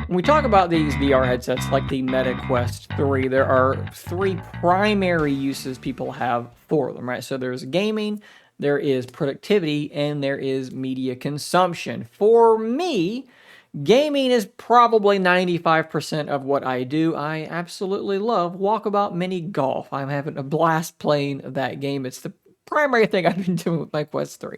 When we talk about these VR headsets like the Meta Quest 3, there are three primary uses people have for them, right? So there's gaming, there is productivity, and there is media consumption. For me, gaming is probably 95% of what I do. I absolutely love Walkabout Mini Golf. I'm having a blast playing that game. It's the primary thing I've been doing with my Quest 3.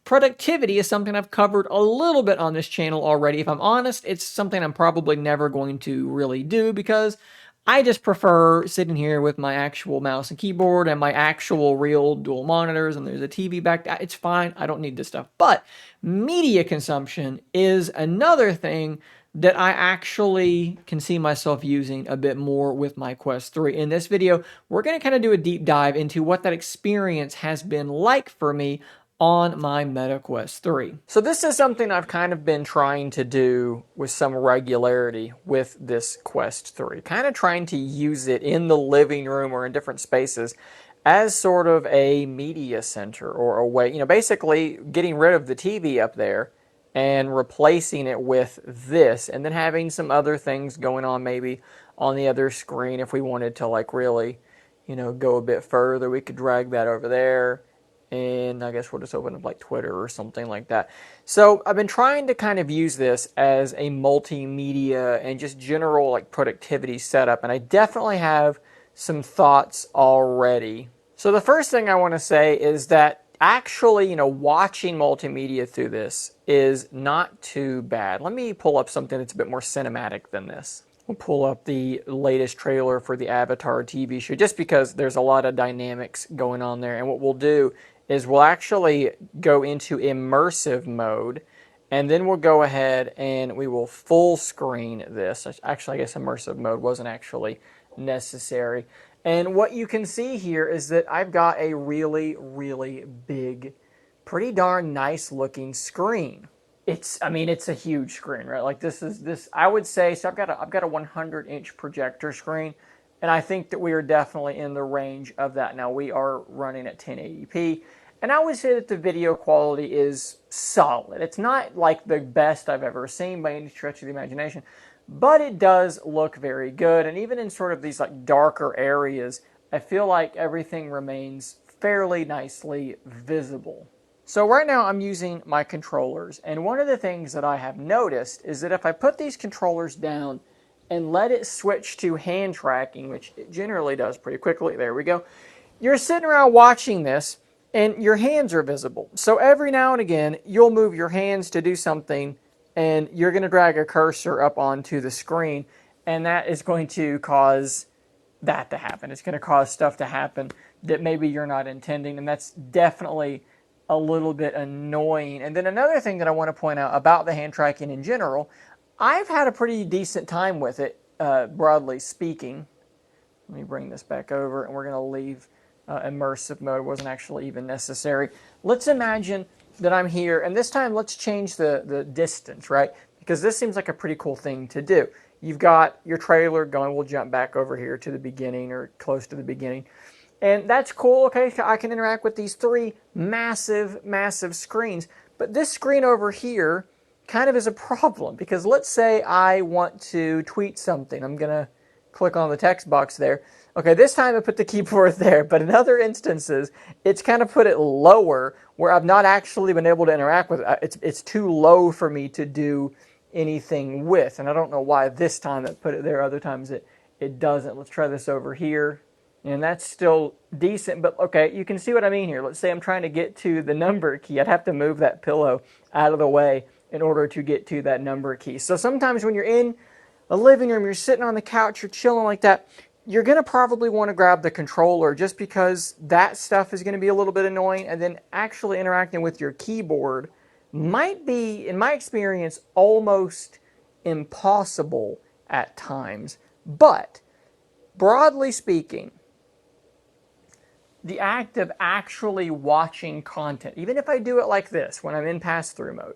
Productivity is something I've covered a little bit on this channel already. If I'm honest, it's something I'm probably never going to really do because I just prefer sitting here with my actual mouse and keyboard and my actual real dual monitors, and there's a TV back there. It's fine. I don't need this stuff. But media consumption is another thing that I actually can see myself using a bit more with my Quest 3. In this video, we're going to kind of do a deep dive into what that experience has been like for me on my Meta Quest 3. So this is something I've kind of been trying to do with some regularity with this Quest 3. Kind of trying to use it in the living room or in different spaces as sort of a media center or a way, basically getting rid of the TV up there and replacing it with this, and then having some other things going on maybe on the other screen. If we wanted to like really, go a bit further, we could drag that over there, and I guess we'll just open up like Twitter or something like that. So I've been trying to kind of use this as a multimedia and just general like productivity setup, and I definitely have some thoughts already. So the first thing I want to say is that actually, watching multimedia through this is not too bad. Let me pull up something that's a bit more cinematic than this. We'll pull up the latest trailer for the Avatar TV show just because there's a lot of dynamics going on there. And what we'll do is we'll actually go into immersive mode, and then we'll go ahead and we will full screen this. Actually, I guess immersive mode wasn't actually necessary. And what you can see here is that I've got a really, really big, pretty darn nice looking screen. It's a huge screen, right? Like this, I would say, so I've got a 100-inch projector screen, and I think that we are definitely in the range of that. Now we are running at 1080p, and I would say that the video quality is solid. It's not like the best I've ever seen by any stretch of the imagination, but it does look very good. And even in sort of these like darker areas, I feel like everything remains fairly nicely visible. So right now I'm using my controllers, and one of the things that I have noticed is that if I put these controllers down and let it switch to hand tracking, which it generally does pretty quickly, there we go, you're sitting around watching this and your hands are visible. So every now and again, you'll move your hands to do something, and you're going to drag a cursor up onto the screen, and that is going to cause that to happen. It's going to cause stuff to happen that maybe you're not intending, and that's definitely a little bit annoying. And then another thing that I want to point out about the hand tracking in general, I've had a pretty decent time with it, broadly speaking. Let me bring this back over, and we're going to leave immersive mode. It wasn't actually even necessary. Let's imagine that I'm here, and this time let's change the distance, right? Because this seems like a pretty cool thing to do. You've got your trailer going. We'll jump back over here to the beginning or close to the beginning. And that's cool, okay? I can interact with these three massive, massive screens. But this screen over here kind of is a problem, because let's say I want to tweet something. I'm going to click on the text box there. Okay, this time I put the keyboard there, but in other instances, it's kind of put it lower where I've not actually been able to interact with it. It's too low for me to do anything with, and I don't know why this time I put it there. Other times it doesn't. Let's try this over here, and that's still decent, but okay, you can see what I mean here. Let's say I'm trying to get to the number key. I'd have to move that pillow out of the way in order to get to that number key. So sometimes when you're in a living room, you're sitting on the couch, you're chilling like that, you're going to probably want to grab the controller just because that stuff is going to be a little bit annoying, and then actually interacting with your keyboard might be, in my experience, almost impossible at times. But broadly speaking, the act of actually watching content, even if I do it like this when I'm in pass-through mode,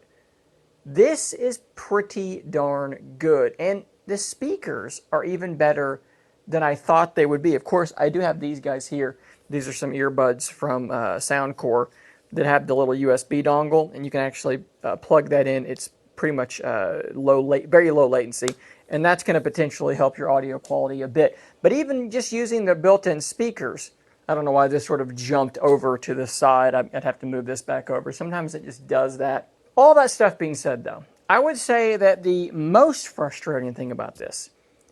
this is pretty darn good. And the speakers are even better than I thought they would be. Of course, I do have these guys here. These are some earbuds from Soundcore that have the little USB dongle, and you can actually plug that in. It's pretty much very low latency, and that's going to potentially help your audio quality a bit. But even just using the built-in speakers, I don't know why this sort of jumped over to the side. I'd have to move this back over. Sometimes it just does that. All that stuff being said, though, I would say that the most frustrating thing about this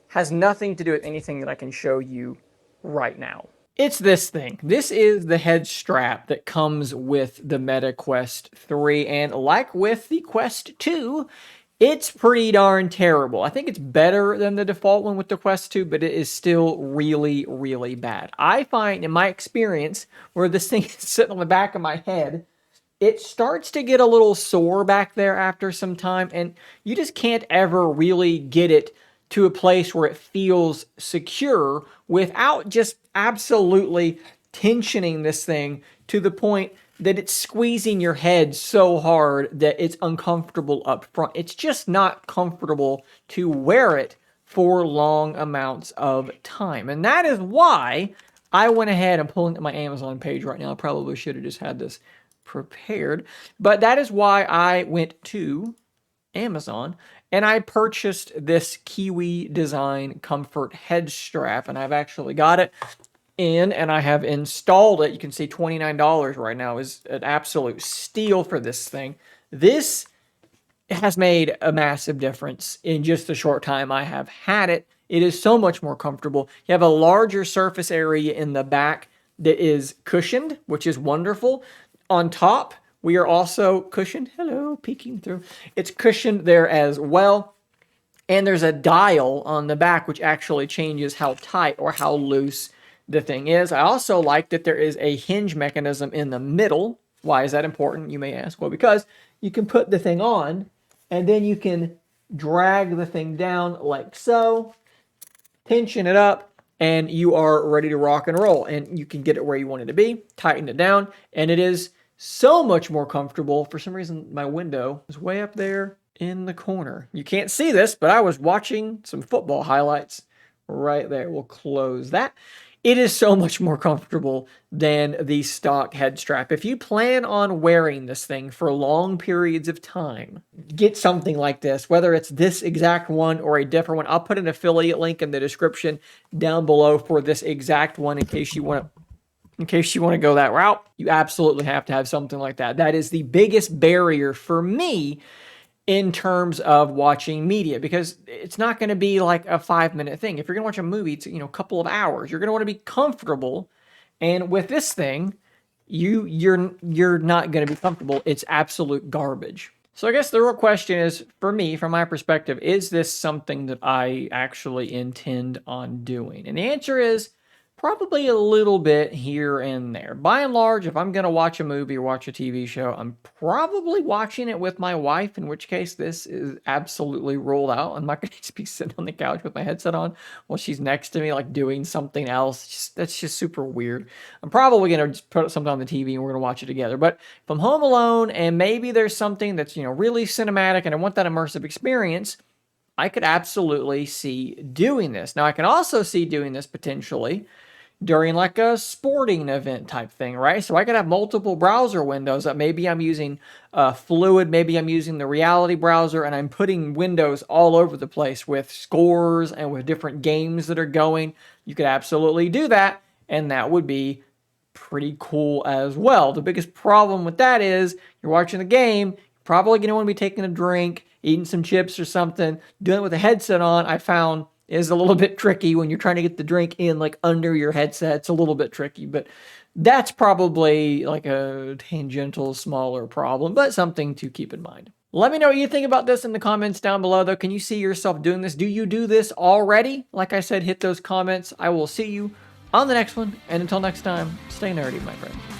has nothing to do with anything that I can show you right now. It's this thing. This is the head strap that comes with the Meta Quest 3, and like with the Quest 2, it's pretty darn terrible. I think it's better than the default one with the Quest 2, but it is still really, really bad. I find, in my experience, where this thing is sitting on the back of my head, it starts to get a little sore back there after some time, and you just can't ever really get it to a place where it feels secure without just absolutely tensioning this thing to the point that it's squeezing your head so hard that it's uncomfortable up front. It's just not comfortable to wear it for long amounts of time. And that is why I went ahead and pulling up my Amazon page right now. I probably should have just had this prepared, but that is why I went to Amazon and I purchased this KIWI design comfort head strap, and I've actually got it in and I have installed it. You can see $29 right now is an absolute steal for this thing. This has made a massive difference in just the short time I have had it. It is so much more comfortable. You have a larger surface area in the back that is cushioned, which is wonderful. On top, we are also cushioned. Hello, peeking through. It's cushioned there as well. And there's a dial on the back which actually changes how tight or how loose the thing is. I also like that there is a hinge mechanism in the middle. Why is that important, you may ask? Well, because you can put the thing on and then you can drag the thing down like so, tension it up, and you are ready to rock and roll. And you can get it where you want it to be, tighten it down, and it is so much more comfortable. For some reason, my window is way up there in the corner. You can't see this, but I was watching some football highlights right there. We'll close that. It is so much more comfortable than the stock head strap. If you plan on wearing this thing for long periods of time, get something like this, whether it's this exact one or a different one. I'll put an affiliate link in the description down below for this exact one in case you want to go that route. You absolutely have to have something like that. That is the biggest barrier for me in terms of watching media, because it's not going to be like a 5-minute thing. If you're going to watch a movie, it's a couple of hours. You're going to want to be comfortable, and with this thing, you're not going to be comfortable. It's absolute garbage. So I guess the real question is, for me, from my perspective, is this something that I actually intend on doing? And the answer is probably a little bit here and there. By and large, if I'm going to watch a movie or watch a TV show, I'm probably watching it with my wife, in which case this is absolutely ruled out. I'm not going to just be sitting on the couch with my headset on while she's next to me, like doing something else. That's just super weird. I'm probably going to just put something on the TV and we're going to watch it together. But if I'm home alone and maybe there's something that's, really cinematic and I want that immersive experience, I could absolutely see doing this. Now, I can also see doing this potentially during like a sporting event type thing, right? So I could have multiple browser windows that maybe I'm using Fluid, maybe I'm using the Reality browser, and I'm putting windows all over the place with scores and with different games that are going. You could absolutely do that, and that would be pretty cool as well. The biggest problem with that is you're watching the game, you're probably going to want to be taking a drink, eating some chips or something. Doing it with a headset on, I found, is a little bit tricky when you're trying to get the drink in like under your headset. It's a little bit tricky, but that's probably like a tangential, smaller problem, but something to keep in mind. Let me know what you think about this in the comments down below, though. Can you see yourself doing this? Do you do this already? Like I said, hit those comments. I will see you on the next one, and until next time, stay nerdy, my friend.